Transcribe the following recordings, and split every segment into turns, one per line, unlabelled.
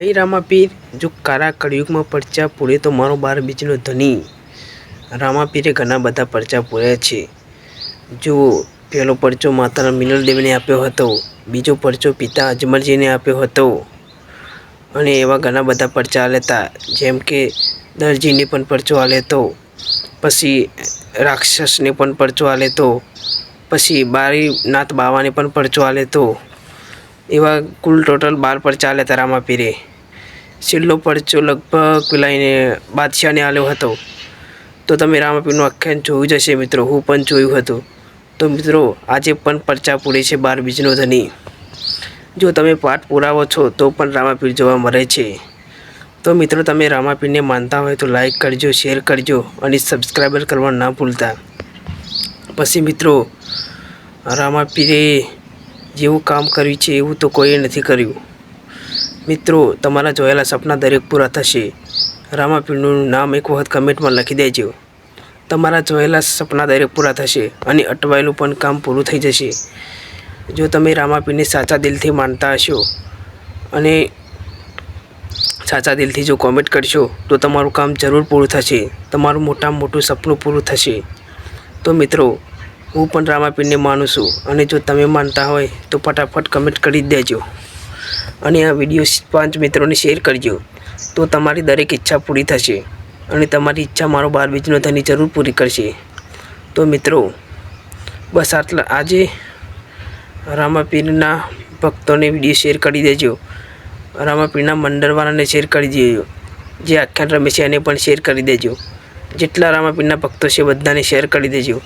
जय रामापीर जो कारा कलयुग में परचा पूरे तो मारो 12 बीजनो धनी। रामापीरे घना बधा परचा पूर्या छे। जो पहलो परचो माता मिनल देव ने आप्यो हतो, बीजो परचो पिता अजमलजी ने आप्यो हतो अने एवा घना बधा परचा आलेता, जेम के दरजी ने पण परचो आले तो, पछी राक्षस ने पण परचो आले तो, पछी बारी नाथ बावा ने पण परचो आले तो, एवा कुल टोटल 12 परचा आलेता रामापीरे। छेल्लो परचो लगभग पेला बादशाह ने आल्यो हतो। तो तमे रामापीरनुं आख्यान जोयुं ज हशे मित्रों, हूँ पण जोयुं हतुं। तो मित्रों आजे पण परचा पूरे छे 12 बीजनो धनी। जो तमे पाठ पुरावो छो तो पण रामापीर जोवा मळे छे। तो मित्रों तमे रामापीरने मानता होय तो लाइक करजो, शेर करजो अने सब्सक्राइब करवानुं ना भूलता। पछी मित्रों रामापीरे जेवुं काम कर्युं छे एवुं तो कोઈએ नथी कर्युं। मित्रों तमारा जोयेला सपना दरेक पूरा थशे। रामापीरनुं नाम एक वखत कमेंट में लखी देजो। तमारा जोयेला सपना दरेक पूरा थशे अने अटवायेलुं पण काम पूरुं थई जशे। जो तमे रामापीरने साचा दिलथी मानता हशो अने साचा दिलथी जो कमेंट करशो तो तमारुं काम जरूर पूरुं थशे, तमारुं मोटामां मोटुं सपनुं पूरुं थशे। तो मित्रों हूँ पण रामापीरने मानुं छुं अने जो तमे मानता होय तो फटाफट कमेंट करी देजो अने आ विडियो 5 मित्रों ने शेर करजो तो तमारी दरेक इच्छा पूरी थशे अने तमारी इच्छा मारो 12 बीजनो धनी जरूर पूरी करशे। तो मित्रों बस आटला आजे रामापीरना भक्तोने विडियो शेर करी देजो, रामापीरना मंडळवाळाने शेर करी देजो, जे आख्यान रमे छे एने पण शेर करी देजो। जेटला रामापीरना भक्तो छे बधाने शेर करी देजो।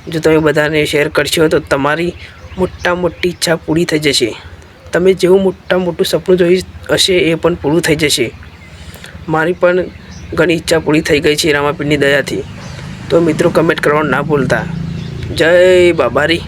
जो तमे बधाने शेर करशो तो तमारी मोटा मोटी इच्छा पूरी थई जशे। तमे जेवुं मोटा मोटुं सपनुं जोयुं हशे ए पण पूरुं थई जशे। मारी पण घणी इच्छा पूरी थई गई छे रामापीरनी दयाथी। तो मित्रों कमेंट करवानुं ना भूलता। जय बाबारी।